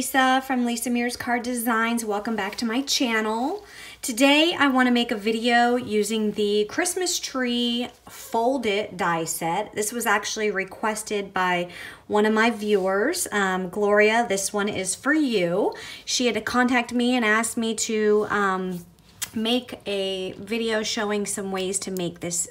Lisa from Lisa Mears Card Designs. Welcome back to my channel. Today I want to make a video using the Christmas tree fold it die set. This was actually requested by one of my viewers, Gloria. This one is for you. She had to contact me and asked me to make a video showing some ways to make this,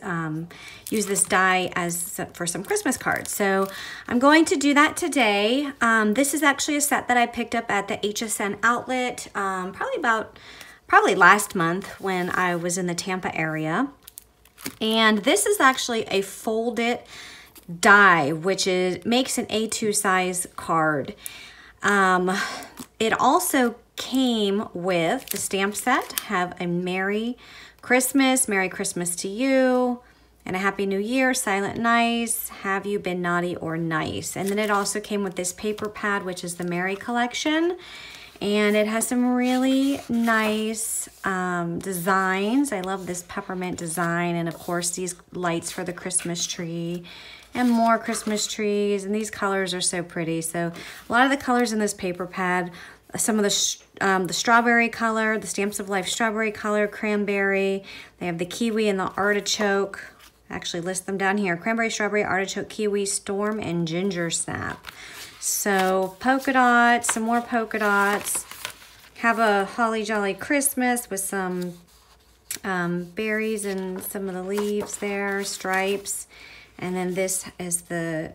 use this die as for some Christmas cards. So I'm going to do that today. This is actually a set that I picked up at the HSN outlet probably last month when I was in the Tampa area. And this is actually a fold it die, which makes an A2 size card. It also came with the stamp set, have a Merry Christmas to you, and a Happy New Year, Silent Nice, Have You Been Naughty or Nice. And then it also came with this paper pad, which is the Merry collection. And it has some really nice designs. I love this peppermint design, and of course these lights for the Christmas tree and more Christmas trees, and these colors are so pretty. So a lot of the colors in this paper pad, some of the strawberry color, the Stamps of Life strawberry color, cranberry. They have the kiwi and the artichoke. I actually list them down here. Cranberry, strawberry, artichoke, kiwi, storm, and ginger snap. So polka dots, some more polka dots. Have a holly jolly Christmas with some berries and some of the leaves there, stripes. And then this is the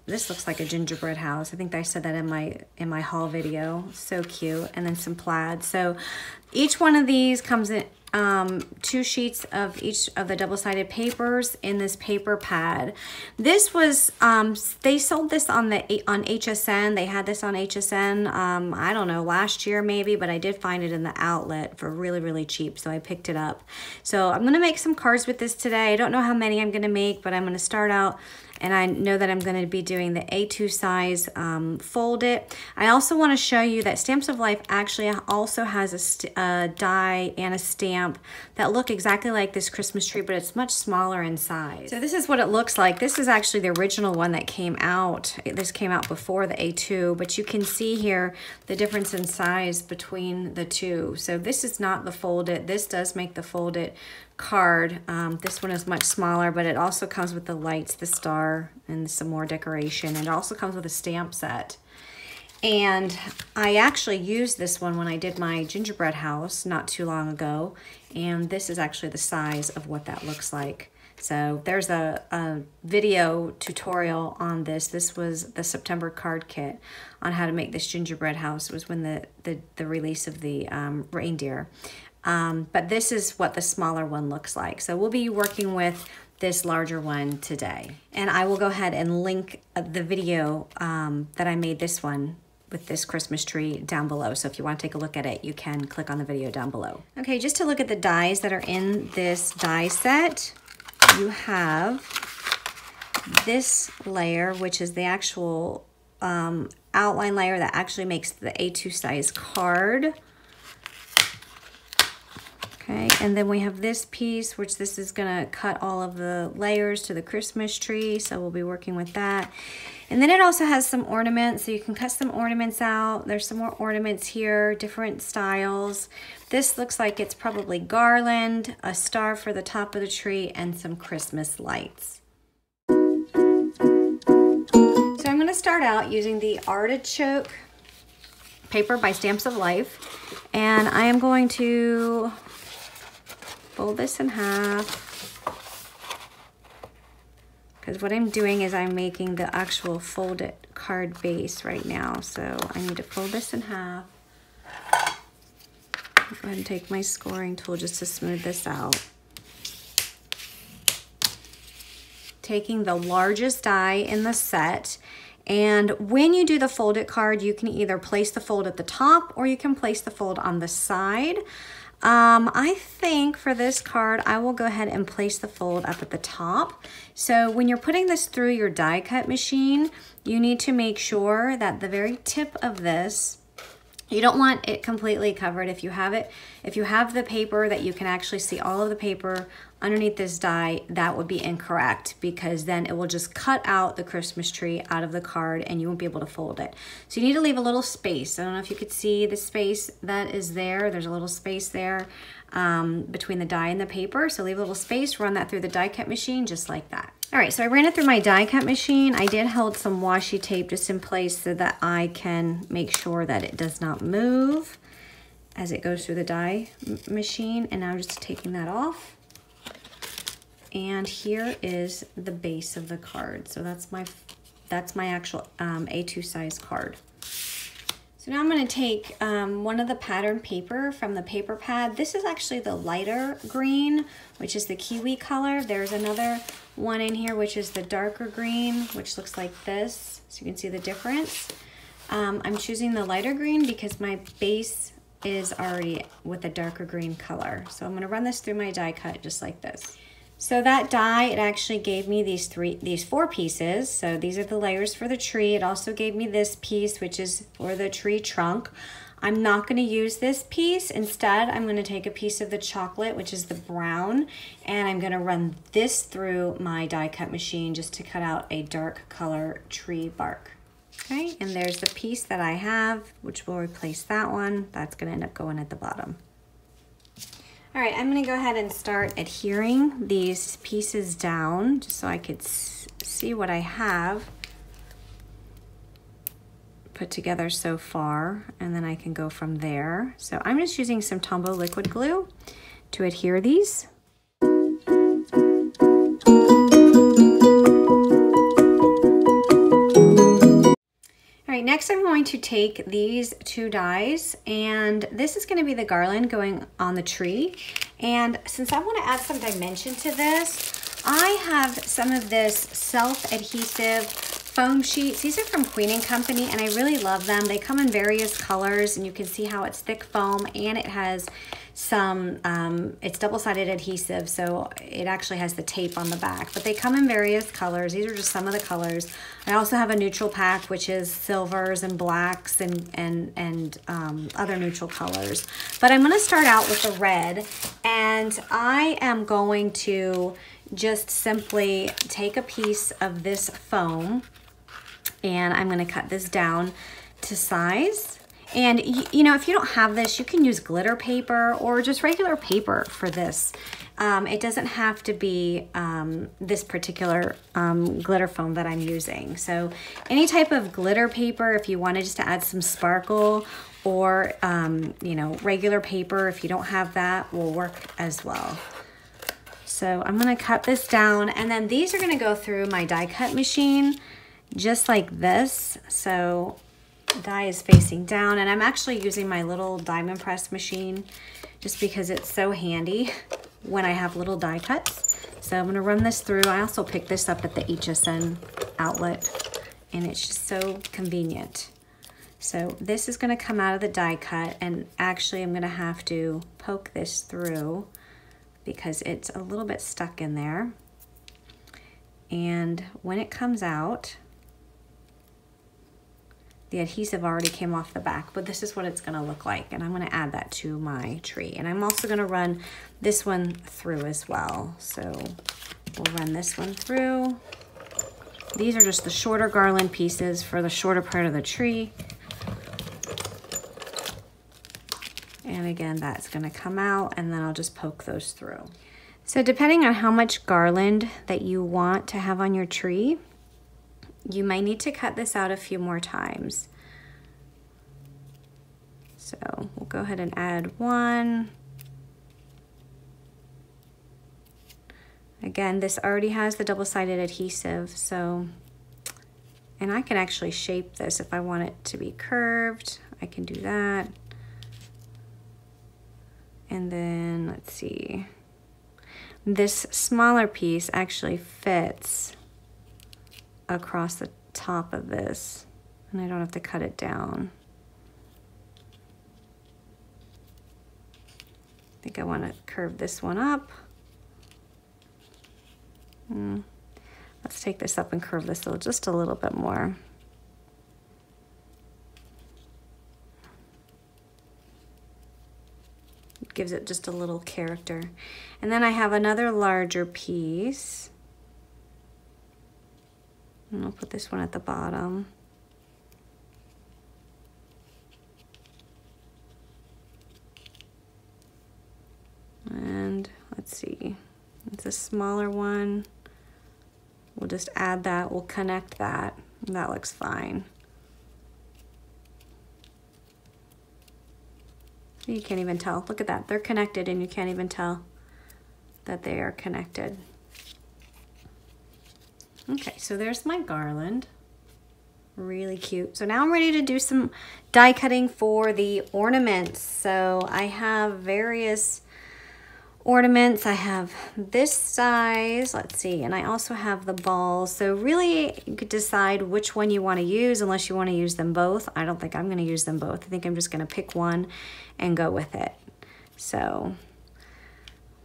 this looks like a gingerbread house. I think I said that in my haul video. So cute. And then some plaid. So each one of these comes in 2 sheets of each of the double-sided papers in this paper pad. This was they sold this on HSN. They had this on HSN I don't know, last year maybe, but I did find it in the outlet for really cheap, so I picked it up. So I'm gonna make some cards with this today. I don't know how many I'm gonna make, but I'm gonna start out, and I know that I'm going to be doing the A2 size fold it. I also want to show you that Stamps of Life actually also has a die and a stamp that look exactly like this Christmas tree, but it's much smaller in size. So this is what it looks like. This is actually the original one that came out. This came out before the A2, but you can see here the difference in size between the two. So this is not the fold it. This does make the fold it card. This one is much smaller, but it also comes with the lights, the star, and some more decoration. It also comes with a stamp set. And I actually used this one when I did my gingerbread house not too long ago, and this is actually the size of what that looks like. So there's a video tutorial on this. This was the September card kit on how to make this gingerbread house. It was when the release of the reindeer. But this is what the smaller one looks like. So we'll be working with this larger one today. And I will go ahead and link the video that I made this one with this Christmas tree down below. So if you want to take a look at it, you can click on the video down below. Okay, just to look at the dies that are in this die set, you have this layer, which is the actual outline layer that actually makes the A2 size card. Okay, and then we have this piece, which this is gonna cut all of the layers to the Christmas tree, so we'll be working with that. And then it also has some ornaments, so you can cut some ornaments out. There's some more ornaments here, different styles. This looks like it's probably garland, a star for the top of the tree, and some Christmas lights. So I'm gonna start out using the artichoke paper by Stamps of Life, and I am going to fold this in half, because what I'm doing is I'm making the actual folded card base right now. So I need to fold this in half. I'll go ahead and take my scoring tool just to smooth this out. Taking the largest die in the set, and when you do the folded card, you can either place the fold at the top or you can place the fold on the side. I think for this card, I will go ahead and place the fold up at the top. So when you're putting this through your die cut machine, you need to make sure that the very tip of this You don't want it completely covered. If you have the paper that you can actually see all of the paper underneath this die, that would be incorrect, because then it will just cut out the Christmas tree out of the card and you won't be able to fold it. So you need to leave a little space. I don't know if you could see the space that is there. There's a little space there between the die and the paper. So leave a little space, run that through the die cut machine just like that. All right, so I ran it through my die cut machine. I did hold some washi tape just in place so that I can make sure that it does not move as it goes through the die machine. And now I'm just taking that off. And here is the base of the card. So that's my actual A2 size card. So now I'm going to take one of the pattern paper from the paper pad. This is actually the lighter green, which is the kiwi color. There's another one in here, which is the darker green, which looks like this. So you can see the difference. I'm choosing the lighter green because my base is already with a darker green color. So I'm going to run this through my die cut just like this. So that die, it actually gave me these four pieces. So these are the layers for the tree. It also gave me this piece, which is for the tree trunk. I'm not going to use this piece. Instead, I'm going to take a piece of the chocolate, which is the brown, and I'm going to run this through my die cut machine just to cut out a dark color tree bark. Okay, and there's the piece that I have, which will replace that one. That's going to end up going at the bottom. All right, I'm gonna go ahead and start adhering these pieces down just so I could see what I have put together so far, and then I can go from there. So I'm just using some Tombow liquid glue to adhere these. All right, next I'm going to take these two dies, and this is going to be the garland going on the tree. And since I want to add some dimension to this, I have some of this self-adhesive foam sheets. These are from Queen & Company, and I really love them. They come in various colors, and you can see how it's thick foam, and it has some, it's double-sided adhesive, so it actually has the tape on the back, but they come in various colors. These are just some of the colors. I also have a neutral pack, which is silvers and blacks and other neutral colors. But I'm gonna start out with the red, and I am going to just simply take a piece of this foam, and I'm gonna cut this down to size. And you know, if you don't have this, you can use glitter paper or just regular paper for this. It doesn't have to be this particular glitter foam that I'm using. So any type of glitter paper, if you wanted just to add some sparkle, or you know, regular paper, if you don't have that, will work as well. So I'm gonna cut this down, and then these are gonna go through my die cut machine just like this. So die is facing down, and I'm actually using my little diamond press machine just because it's so handy when I have little die cuts. So I'm going to run this through. I also picked this up at the HSN outlet, and it's just so convenient. So this is going to come out of the die cut, and actually I'm going to have to poke this through because it's a little bit stuck in there. And when it comes out, the adhesive already came off the back, but this is what it's gonna look like, and I'm gonna add that to my tree. And I'm also gonna run this one through as well. So we'll run this one through. These are just the shorter garland pieces for the shorter part of the tree. And again, that's gonna come out, and then I'll just poke those through. So depending on how much garland that you want to have on your tree, you might need to cut this out a few more times. So we'll go ahead and add one. Again, this already has the double-sided adhesive, so, and I can actually shape this if I want it to be curved. I can do that. And then let's see. This smaller piece actually fits across the top of this, and I don't have to cut it down. I think I want to curve this one up. Let's take this up and curve this just a little bit more. gives it just a little character. And then I have another larger piece. And I'll put this one at the bottom. And let's see, it's a smaller one. We'll just add that, we'll connect that, and that looks fine. You can't even tell, look at that, they're connected and you can't even tell that they are connected. Okay, so there's my garland. Really cute. So now I'm ready to do some die cutting for the ornaments. So I have various ornaments. I have this size, let's see, and I also have the balls. So really you could decide which one you want to use unless you want to use them both. I don't think I'm going to use them both. I think I'm just going to pick one and go with it. So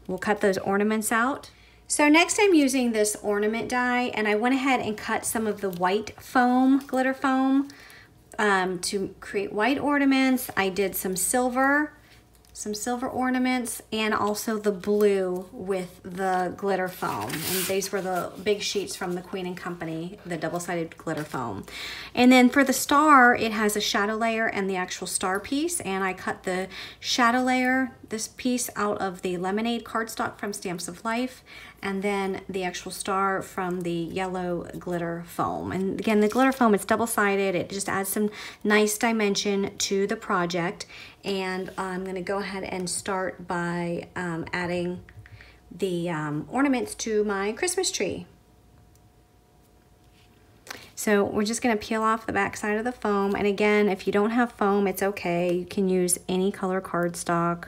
we'll cut those ornaments out. So next I'm using this ornament die, and I went ahead and cut some of the white foam, glitter foam, to create white ornaments. I did some silver ornaments, and also the blue with the glitter foam. And these were the big sheets from the Queen & Company, the double-sided glitter foam. And then for the star, it has a shadow layer and the actual star piece, and I cut the shadow layer, this piece, out of the lemonade cardstock from Stamps of Life, and then the actual star from the yellow glitter foam. And again, the glitter foam, it's double-sided. It just adds some nice dimension to the project. And I'm gonna go ahead and start by adding the ornaments to my Christmas tree. So we're just gonna peel off the back side of the foam. And again, if you don't have foam, it's okay. You can use any color cardstock,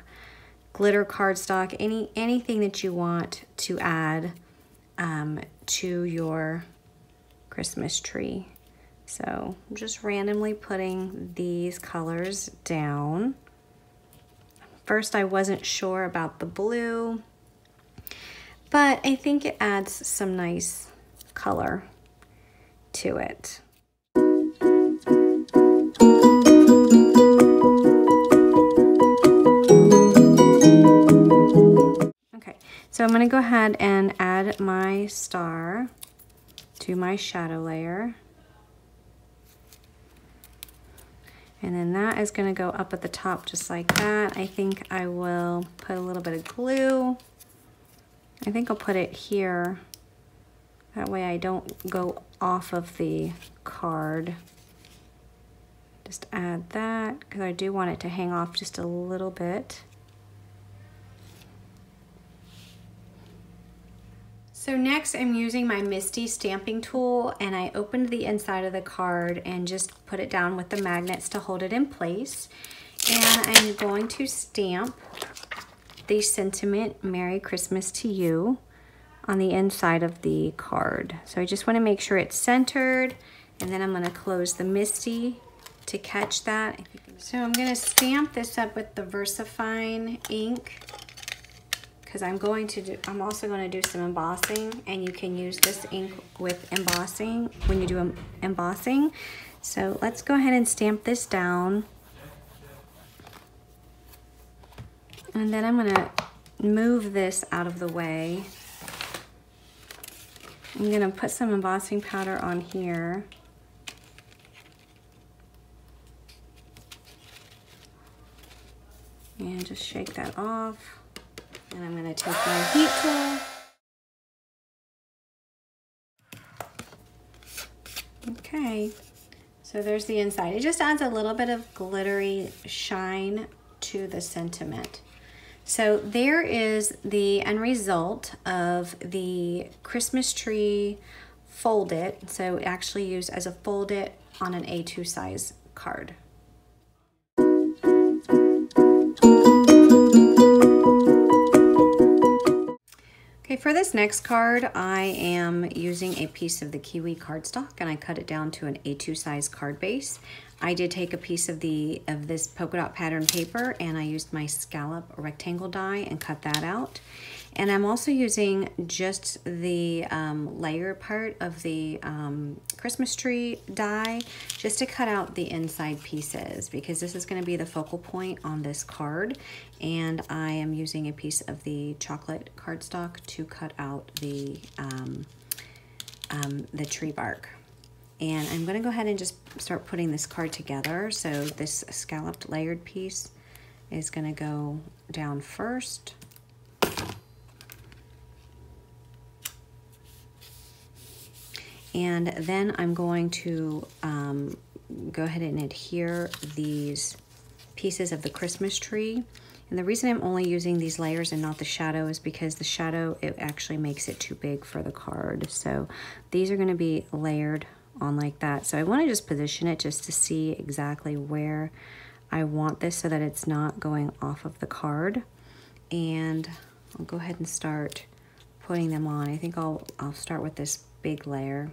glitter cardstock, anything that you want to add to your Christmas tree. So I'm just randomly putting these colors down. First, I wasn't sure about the blue, but I think it adds some nice color to it. Okay, so I'm gonna go ahead and add my star to my shadow layer. And then that is gonna go up at the top just like that. I think I will put a little bit of glue. I think I'll put it here. That way I don't go off of the card. Just add that, because I do want it to hang off just a little bit. So next I'm using my Misty stamping tool, and I opened the inside of the card and just put it down with the magnets to hold it in place. And I'm going to stamp the sentiment, Merry Christmas to You, on the inside of the card. So I just want to make sure it's centered, and then I'm going to close the Misty to catch that. So I'm going to stamp this up with the VersaFine ink, because I'm also going to do some embossing, and you can use this ink with embossing when you do embossing. So let's go ahead and stamp this down. And then I'm going to move this out of the way. I'm going to put some embossing powder on here. And just shake that off. And I'm going to take my heat tool. Okay, so there's the inside. It just adds a little bit of glittery shine to the sentiment. So there is the end result of the Christmas tree Fold It. So actually used as a Fold It on an A2 size card. Okay, for this next card, I am using a piece of the Kiwi cardstock, and I cut it down to an A2 size card base. I did take a piece of this polka dot pattern paper, and I used my scallop rectangle die and cut that out. And I'm also using just the layer part of the Christmas tree die just to cut out the inside pieces, because this is going to be the focal point on this card. And I am using a piece of the chocolate cardstock to cut out the tree bark. And I'm going to go ahead and just start putting this card together. So this scalloped layered piece is going to go down first. And then I'm going to go ahead and adhere these pieces of the Christmas tree. And the reason I'm only using these layers and not the shadow is because the shadow, it actually makes it too big for the card. So these are going to be layered on like that. So I want to just position it just to see exactly where I want this so that it's not going off of the card. And I'll go ahead and start putting them on. I think I'll start with this big layer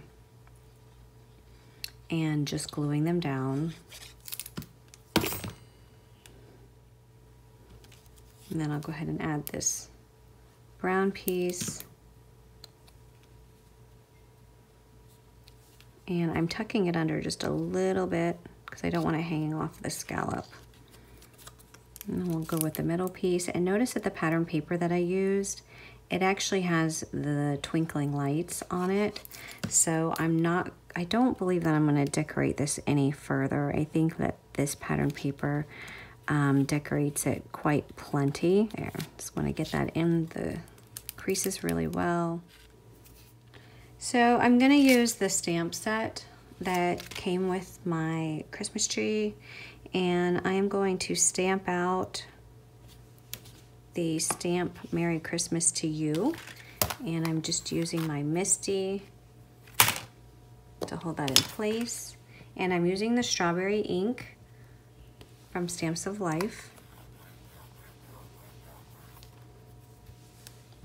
and just gluing them down. And then I'll go ahead and add this brown piece. And I'm tucking it under just a little bit because I don't want it hanging off the scallop. And then we'll go with the middle piece. And notice that the pattern paper that I used, it actually has the twinkling lights on it. So I don't believe that I'm going to decorate this any further. I think that this pattern paper decorates it quite plenty. There, just want to get that in the creases really well. So I'm going to use the stamp set that came with my Christmas tree, and I am going to stamp out the stamp Merry Christmas to You, and I'm just using my Misty to hold that in place. And I'm using the strawberry ink from Stamps of Life.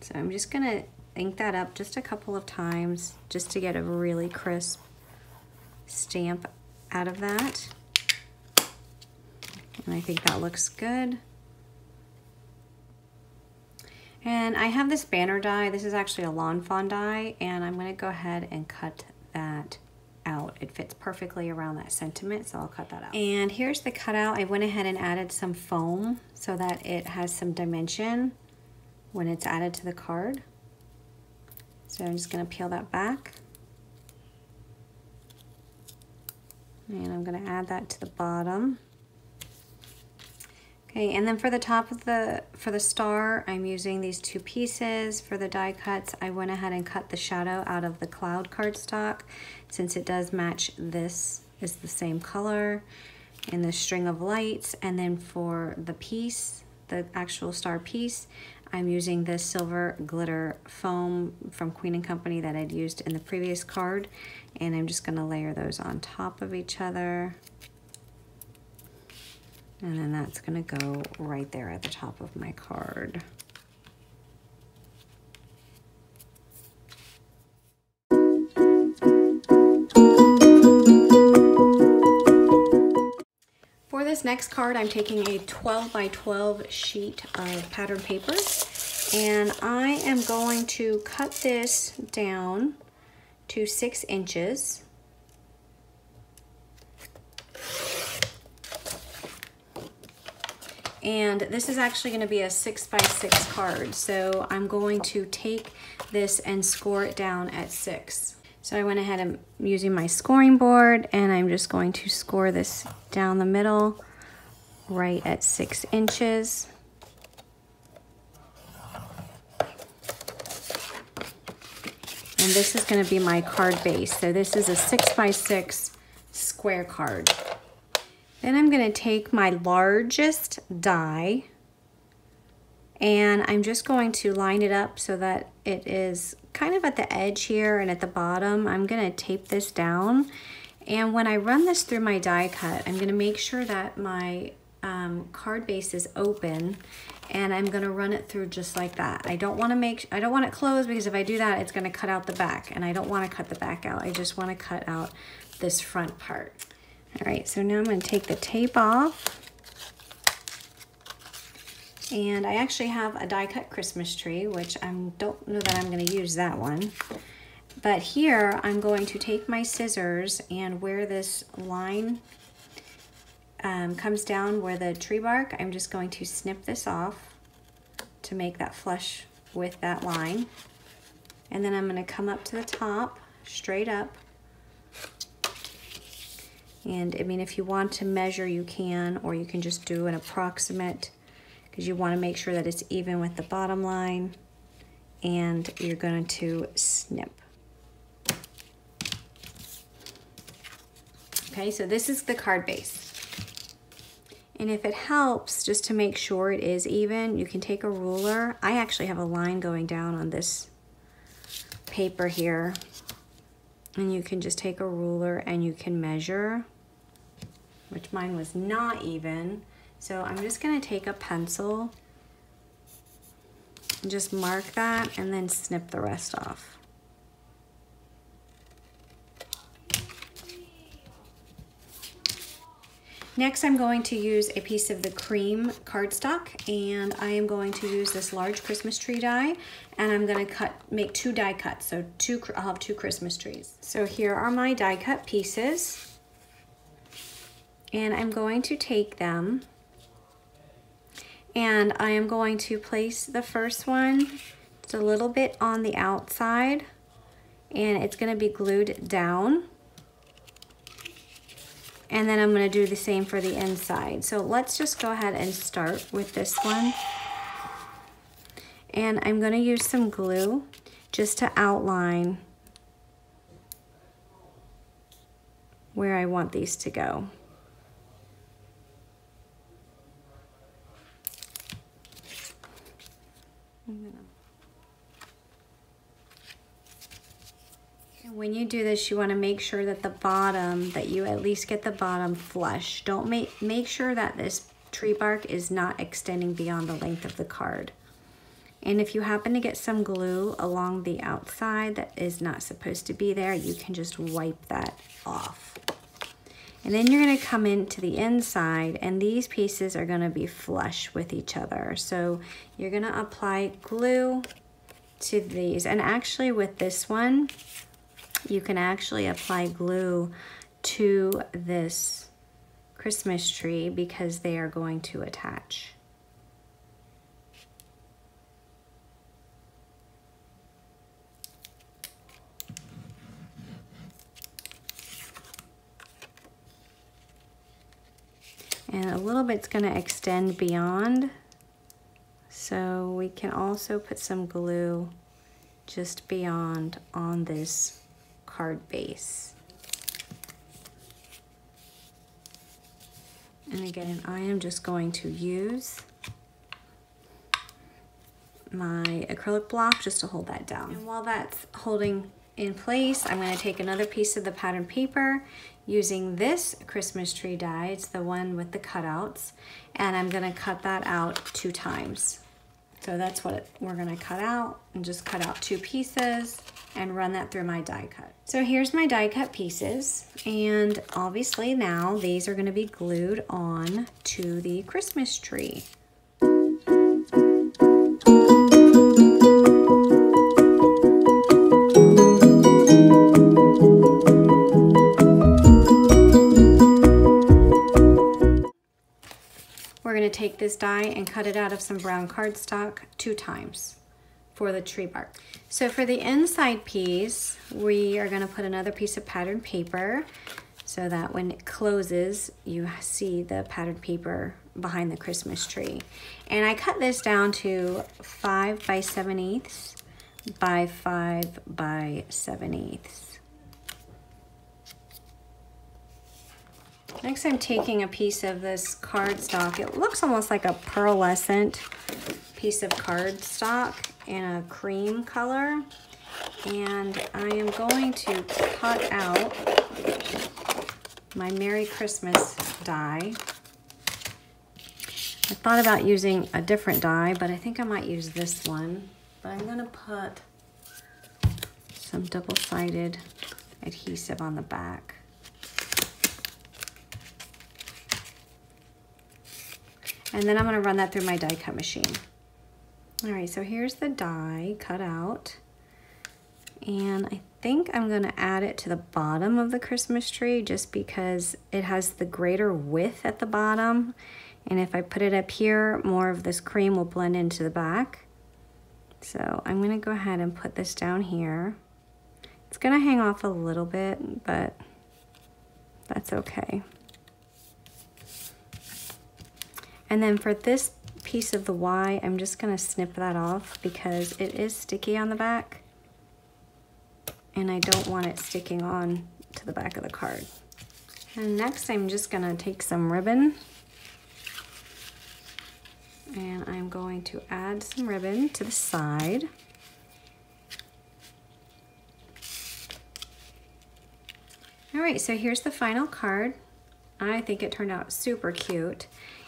So I'm just gonna ink that up just a couple of times just to get a really crisp stamp out of that. And I think that looks good. And I have this banner die. This is actually a lawn fawn die, and I'm gonna go ahead and cut that out. It fits perfectly around that sentiment, so I'll cut that out. And here's the cutout. I went ahead and added some foam so that it has some dimension when it's added to the card. So I'm just gonna peel that back. And I'm gonna add that to the bottom. Okay, and then for the top of for the star, I'm using these two pieces. For the die cuts, I went ahead and cut the shadow out of the cloud cardstock, since it does match this, is the same color, and the string of lights. And then for the piece, the actual star piece, I'm using this silver glitter foam from Queen & Company that I'd used in the previous card, and I'm just gonna layer those on top of each other. And then that's gonna go right there at the top of my card. For this next card, I'm taking a 12 by 12 sheet of pattern paper, and I am going to cut this down to 6 inches. And this is actually going to be a 6 by 6 card, so I'm going to take this and score it down at 6. So I went ahead and using my scoring board, and I'm just going to score this down the middle right at 6 inches. And this is going to be my card base. So this is a 6 by 6 square card. Then I'm going to take my largest die, and I'm just going to line it up so that it is kind of at the edge here and at the bottom. I'm going to tape this down, and when I run this through my die cut, I'm going to make sure that my card base is open, and I'm going to run it through just like that. I don't want it closed, because if I do that, it's going to cut out the back, and I don't want to cut the back out. I just want to cut out this front part. All right, so now I'm going to take the tape off. And I actually have a die cut Christmas tree, which I don't know that I'm going to use that one. But here I'm going to take my scissors, and where this line comes down where the tree bark, I'm just going to snip this off to make that flush with that line. And then I'm going to come up to the top, straight up. And I mean, if you want to measure, you can, or you can just do an approximate, because you want to make sure that it's even with the bottom line. And you're going to snip. Okay, so this is the card base. And if it helps, just to make sure it is even, you can take a ruler. I actually have a line going down on this paper here. And you can just take a ruler and you can measure, which mine was not even. So I'm just gonna take a pencil and just mark that and then snip the rest off. Next, I'm going to use a piece of the cream cardstock, and I am going to use this large Christmas tree die, and I'm going to make 2 die cuts. So I'll have 2 Christmas trees. So here are my die cut pieces, and I'm going to take them, and I am going to place the first one just a little bit on the outside, and it's going to be glued down. And then I'm going to do the same for the inside. So let's just go ahead and start with this one. And I'm going to use some glue just to outline where I want these to go. When you do this, you want to make sure that the bottom, that you at least get the bottom flush. Don't make sure that this tree bark is not extending beyond the length of the card. And if you happen to get some glue along the outside that is not supposed to be there, you can just wipe that off. And then you're going to come into the inside, and these pieces are going to be flush with each other. So you're going to apply glue to these. And actually with this one, you can actually apply glue to this Christmas tree because they are going to attach. And a little bit's going to extend beyond, so we can also put some glue just beyond on this card base. And again, I am just going to use my acrylic block just to hold that down. And while that's holding in place, I'm going to take another piece of the pattern paper using this Christmas tree die. It's the one with the cutouts, and I'm going to cut that out 2 times. So that's what we're going to cut out, and just cut out 2 pieces and run that through my die cut. So here's my die cut pieces, and obviously now these are going to be glued on to the Christmas tree. We're going to take this die and cut it out of some brown cardstock 2 times for the tree bark. So for the inside piece, we are going to put another piece of pattern paper so that when it closes, you see the pattern paper behind the Christmas tree. And I cut this down to 5 7/8 by 5 7/8. Next, I'm taking a piece of this cardstock. It looks almost like a pearlescent piece of cardstock in a cream color. And I am going to cut out my Merry Christmas die. I thought about using a different die, but I think I might use this one. But I'm going to put some double-sided adhesive on the back. And then I'm gonna run that through my die cut machine. All right, so here's the die cut out. And I think I'm gonna add it to the bottom of the Christmas tree just because it has the greater width at the bottom. And if I put it up here, more of this cream will blend into the back. So I'm gonna go ahead and put this down here. It's gonna hang off a little bit, but that's okay. And then for this piece of the Y, I'm just gonna snip that off because it is sticky on the back. And I don't want it sticking on to the back of the card. And next I'm just gonna take some ribbon and I'm going to add some ribbon to the side. All right, so here's the final card. I think it turned out super cute.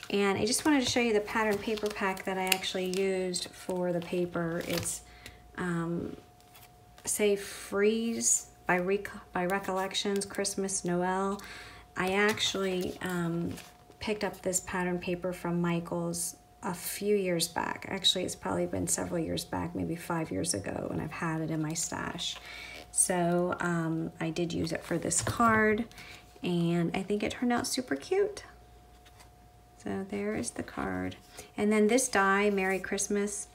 And I just wanted to show you the pattern paper pack that I actually used for the paper. It's Say Freeze by Recollections, Christmas, Noel. I actually picked up this pattern paper from Michael's a few years back. Actually, it's probably been several years back, maybe 5 years ago, and I've had it in my stash. So I did use it for this card, and I think it turned out super cute. So there is the card. And then this die, Merry Christmas,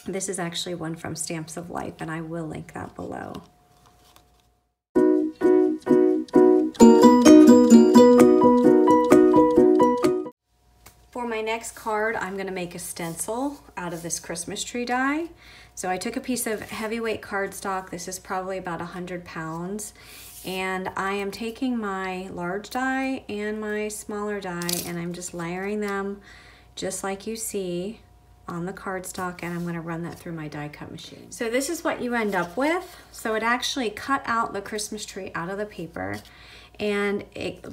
this is actually one from Stamps of Life, and I will link that below. For my next card, I'm gonna make a stencil out of this Christmas tree die. So I took a piece of heavyweight cardstock. This is probably about 100 pounds. And I am taking my large die and my smaller die, and I'm just layering them just like you see on the cardstock, and I'm gonna run that through my die cut machine. So this is what you end up with. So it actually cut out the Christmas tree out of the paper, and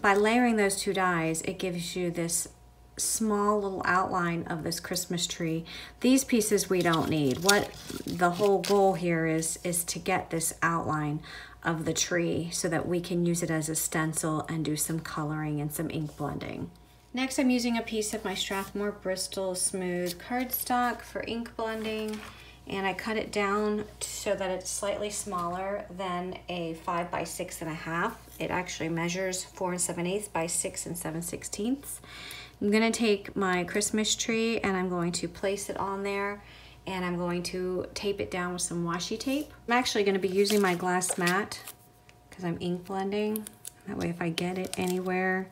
by layering those two dies, it gives you this small little outline of this Christmas tree. These pieces we don't need. What the whole goal here is to get this outline of the tree so that we can use it as a stencil and do some coloring and some ink blending. Next, I'm using a piece of my Strathmore Bristol Smooth cardstock for ink blending, and I cut it down so that it's slightly smaller than a 5 by 6.5. It actually measures 4 7/8 by 6 7/16. I'm gonna take my Christmas tree and I'm going to place it on there, and I'm going to tape it down with some washi tape. I'm actually gonna be using my glass mat because I'm ink blending. That way if I get it anywhere,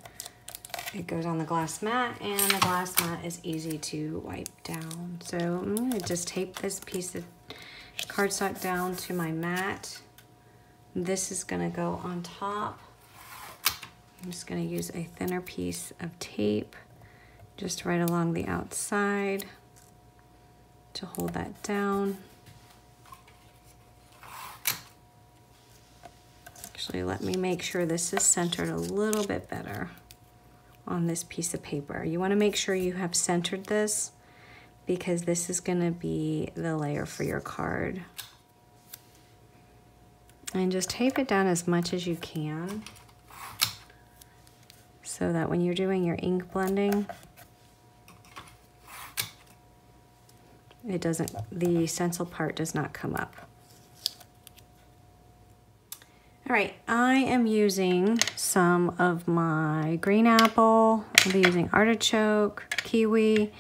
it goes on the glass mat, and the glass mat is easy to wipe down. So I'm gonna just tape this piece of cardstock down to my mat. This is gonna go on top. I'm just gonna use a thinner piece of tape just right along the outside to hold that down. Actually, let me make sure this is centered a little bit better on this piece of paper. You want to make sure you have centered this because this is going to be the layer for your card. And just tape it down as much as you can so that when you're doing your ink blending, the stencil part does not come up. All right, I am using some of my green apple. I'll be using artichoke, kiwi,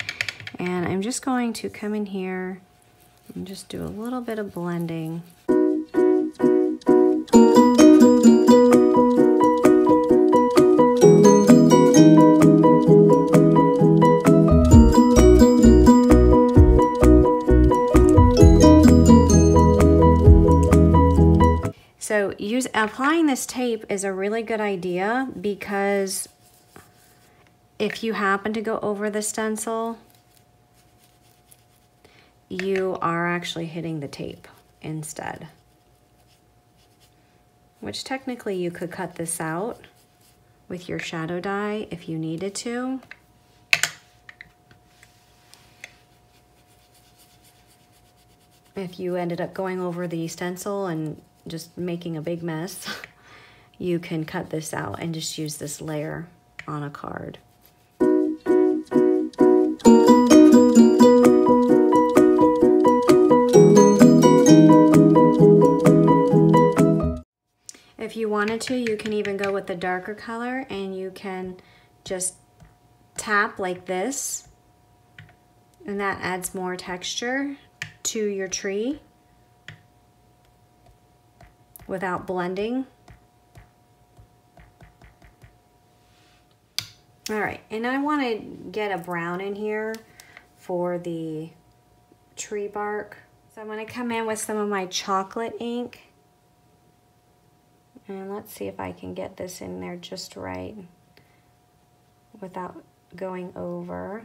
and I'm just going to come in here and just do a little bit of blending. So applying this tape is a really good idea because if you happen to go over the stencil, you are actually hitting the tape instead. Which technically you could cut this out with your shadow die if you needed to. If you ended up going over the stencil and just making a big mess, you can cut this out and just use this layer on a card. wanted to, you can even go with the darker color and you can just tap like this, and that adds more texture to your tree without blending. All right, and I want to get a brown in here for the tree bark. So I'm going to come in with some of my chocolate ink. And let's see if I can get this in there just right without going over.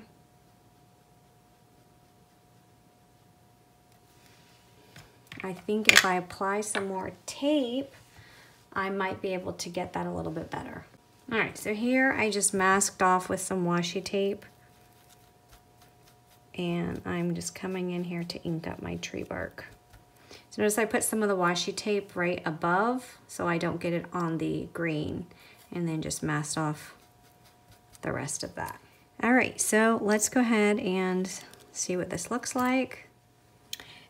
I think if I apply some more tape, I might be able to get that a little bit better. All right, so here I just masked off with some washi tape, and I'm just coming in here to ink up my tree bark. So notice I put some of the washi tape right above so I don't get it on the green, and then just masked off the rest of that. All right, so let's go ahead and see what this looks like.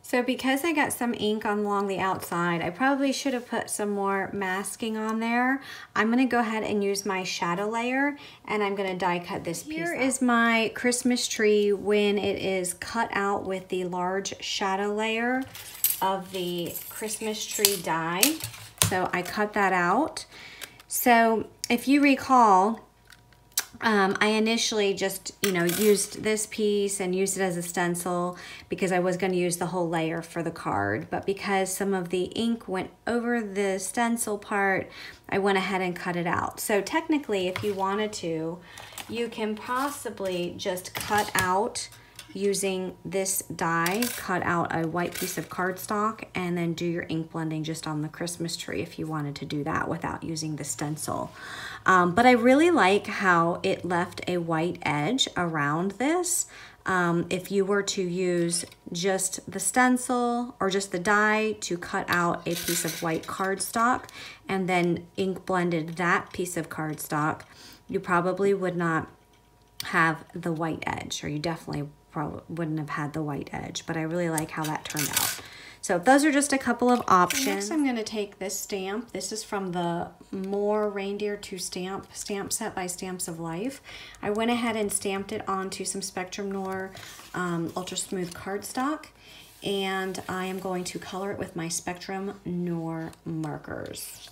So because I got some ink along the outside, I probably should have put some more masking on there. I'm gonna go ahead and use my shadow layer, and I'm gonna die cut this piece. Here is my Christmas tree when it is cut out with the large shadow layer of the Christmas tree die. So I cut that out. So if you recall, I initially just, used this piece and used it as a stencil because I was going to use the whole layer for the card. But because some of the ink went over the stencil part, I went ahead and cut it out. So technically, if you wanted to, you can possibly just cut out using this die, cut out a white piece of cardstock, and then do your ink blending just on the Christmas tree if you wanted to do that without using the stencil. But I really like how it left a white edge around this. If you were to use just the stencil or just the die to cut out a piece of white cardstock and then ink blended that piece of cardstock, you probably would not have the white edge, or you definitely probably wouldn't have had the white edge, but I really like how that turned out. So those are just a couple of options. Next I'm going to take this stamp. This is from the More Reindeer to Stamp set by Stamps of Life. I went ahead and stamped it onto some Spectrum Noir Ultra Smooth cardstock, and I am going to color it with my Spectrum Noir markers.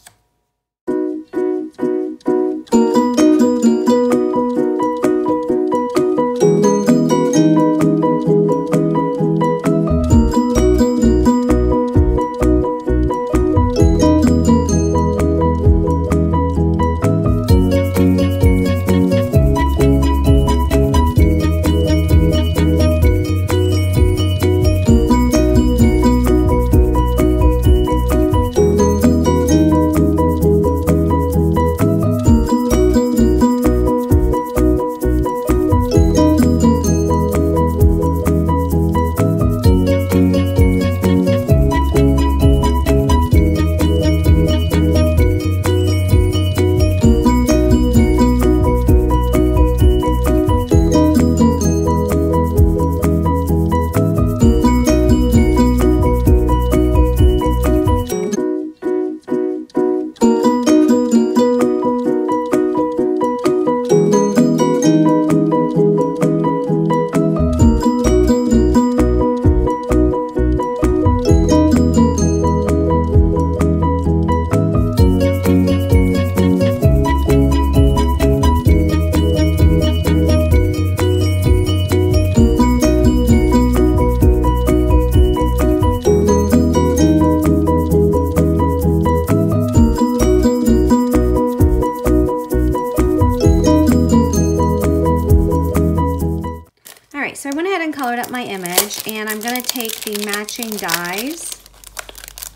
So I went ahead and colored up my image, and I'm going to take the matching dies,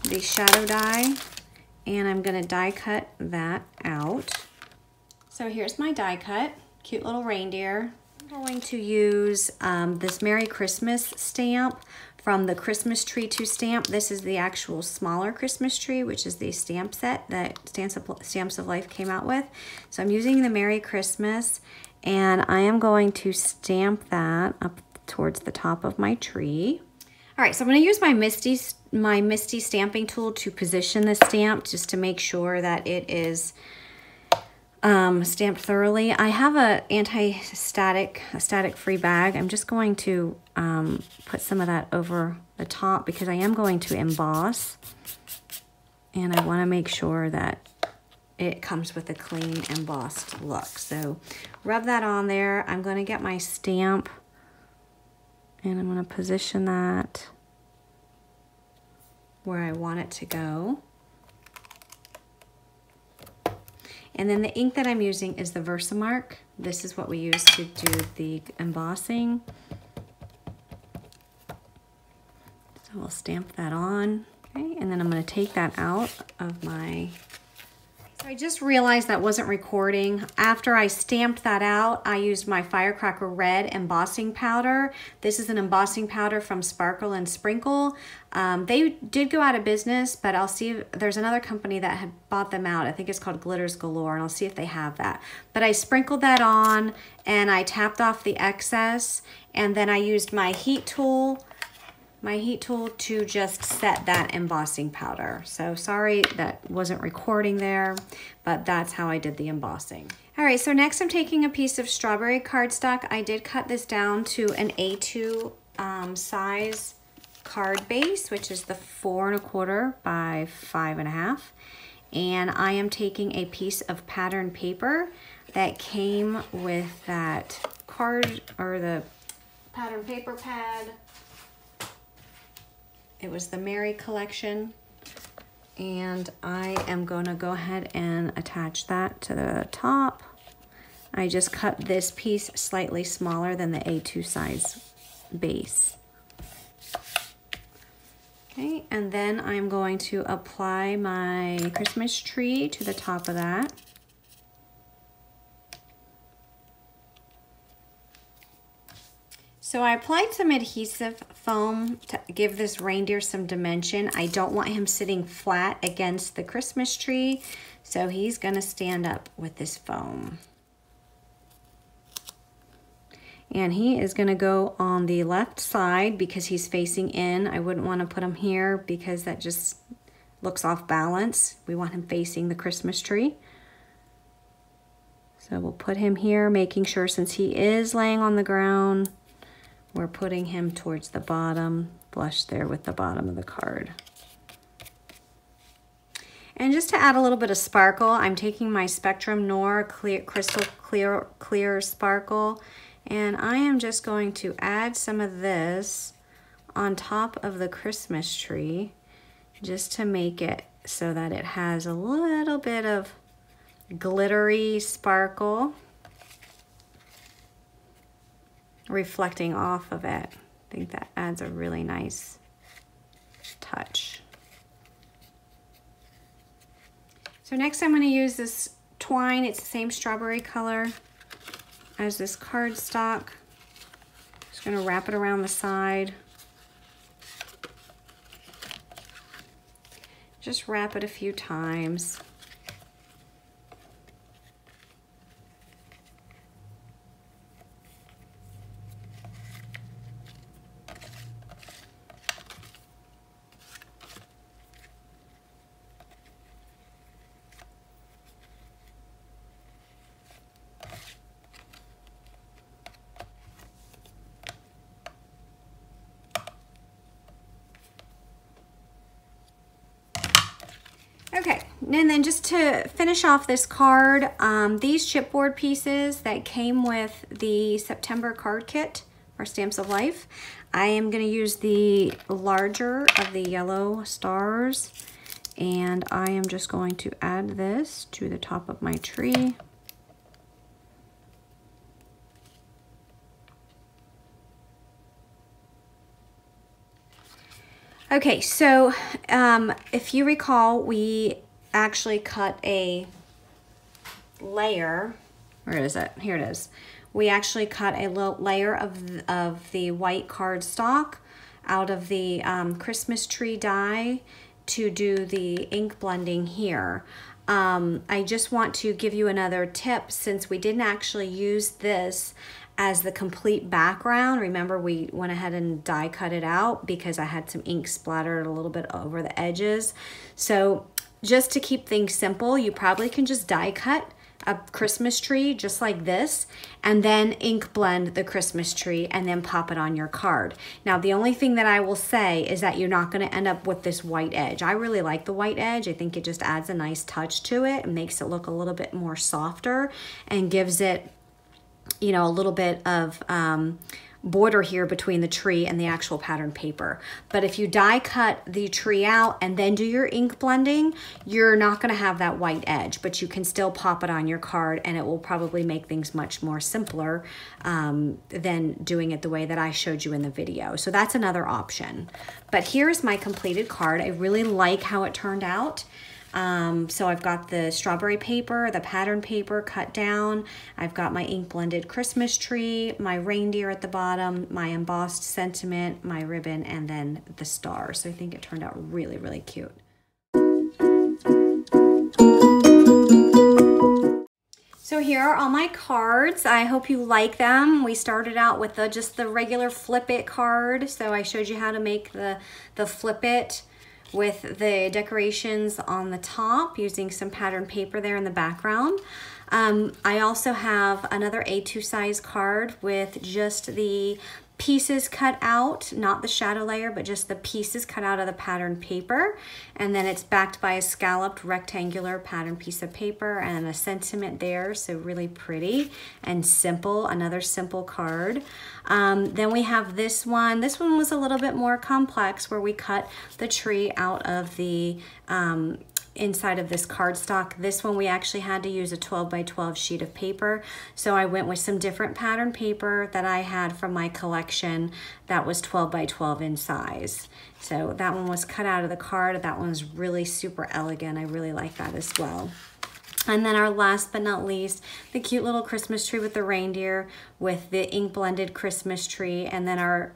the shadow die, and I'm going to die cut that out. So here's my die cut, cute little reindeer. I'm going to use this Merry Christmas stamp from the Christmas Tree to Stamp. This is the actual smaller Christmas tree, which is the stamp set that Stamps of Life came out with. So I'm using the Merry Christmas, and I am going to stamp that up towards the top of my tree. All right, so I'm going to use my Misty stamping tool to position the stamp just to make sure that it is stamped thoroughly. I have a static free bag. I'm just going to put some of that over the top because I am going to emboss, and I want to make sure that it comes with a clean embossed look. So rub that on there. I'm going to get my stamp and I'm going to position that where I want it to go. And then the ink that I'm using is the Versamark. This is what we use to do the embossing. So we'll stamp that on. Okay, and then I'm going to take that out of my... So I just realized that wasn't recording. After I stamped that out, I used my Firecracker Red embossing powder. This is an embossing powder from Sparkle and Sprinkle. They did go out of business, but I'll see if there's another company that had bought them out. I think it's called Glitters Galore, and I'll see if they have that. But I sprinkled that on and I tapped off the excess, and then I used my heat tool to just set that embossing powder. So sorry that wasn't recording there, but that's how I did the embossing. All right, so next I'm taking a piece of strawberry cardstock. I did cut this down to an A2 size card base, which is the 4 1/4 by 5 1/2. And I am taking a piece of pattern paper that came with that card, or the pattern paper pad. It was the Mary collection, and I am going to go ahead and attach that to the top. I just cut this piece slightly smaller than the A2 size base. Okay, and then I'm going to apply my Christmas tree to the top of that. So I applied some adhesive foam to give this reindeer some dimension. I don't want him sitting flat against the Christmas tree, so he's gonna stand up with this foam. And he is gonna go on the left side because he's facing in. I wouldn't wanna put him here because that just looks off balance. We want him facing the Christmas tree. So we'll put him here, making sure since he is laying on the ground, we're putting him towards the bottom, flush there with the bottom of the card. And just to add a little bit of sparkle, I'm taking my Spectrum Noir Crystal Clear Sparkle, and I am just going to add some of this on top of the Christmas tree, just to make it so that it has a little bit of glittery sparkle reflecting off of it. I think that adds a really nice touch. So next I'm going to use this twine. It's the same strawberry color as this cardstock. Just going to wrap it around the side. Just wrap it a few times. Okay, and then just to finish off this card, these chipboard pieces that came with the September card kit, or Stamps of Life, I am going to use the larger of the yellow stars, and I am just going to add this to the top of my tree. Okay, so if you recall, we actually cut a layer. Where is it? Here it is. We actually cut a little layer of the white cardstock out of the Christmas tree die to do the ink blending here. I just want to give you another tip, since we didn't actually use this as the complete background. Remember, we went ahead and die cut it out because I had some ink splattered a little bit over the edges. So just to keep things simple, you probably can just die cut a Christmas tree just like this, and then ink blend the Christmas tree and then pop it on your card. Now, the only thing that I will say is that you're not going to end up with this white edge. I really like the white edge. I think it just adds a nice touch to it and makes it look a little bit more softer and gives it, you know, a little bit of border here between the tree and the actual pattern paper. But if you die cut the tree out and then do your ink blending, you're not going to have that white edge, but you can still pop it on your card, and it will probably make things much more simpler than doing it the way that I showed you in the video. So that's another option. But here's my completed card. I really like how it turned out. So I've got the strawberry paper, the pattern paper cut down. I've got my ink blended Christmas tree, my reindeer at the bottom, my embossed sentiment, my ribbon, and then the star. So I think it turned out really, really cute. So here are all my cards. I hope you like them. We started out with just the regular flip it card. So I showed you how to make the flip it with the decorations on the top using some pattern paper there in the background. I also have another A2 size card with just the pieces cut out, not the shadow layer, but just the pieces cut out of the pattern paper. And then it's backed by a scalloped rectangular pattern piece of paper and a sentiment there. So really pretty and simple, another simple card. Then we have this one. This one was a little bit more complex, where we cut the tree out of the inside of this cardstock. This one we actually had to use a 12 by 12 sheet of paper. So I went with some different pattern paper that I had from my collection that was 12 by 12 in size. So that one was cut out of the card. That one's really super elegant. I really like that as well. And then our last but not least, the cute little Christmas tree with the reindeer with the ink blended Christmas tree, and then our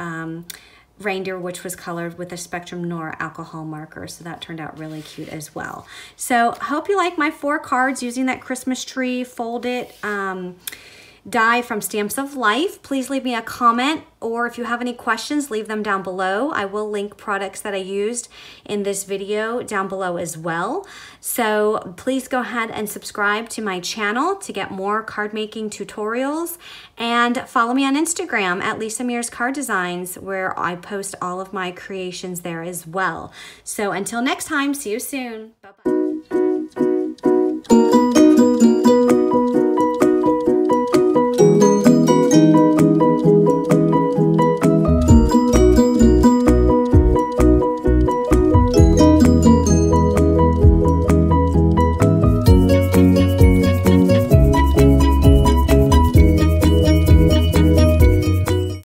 reindeer, which was colored with a Spectrum Noir alcohol marker. So that turned out really cute as well. So hope you like my 4 cards using that Christmas tree fold it die from Stamps of Life. Please leave me a comment, or if you have any questions, leave them down below. I will link products that I used in this video down below as well. So please go ahead and subscribe to my channel to get more card making tutorials, and follow me on Instagram at Lisa Mears Card Designs, where I post all of my creations there as well. So until next time, see you soon. Bye-bye.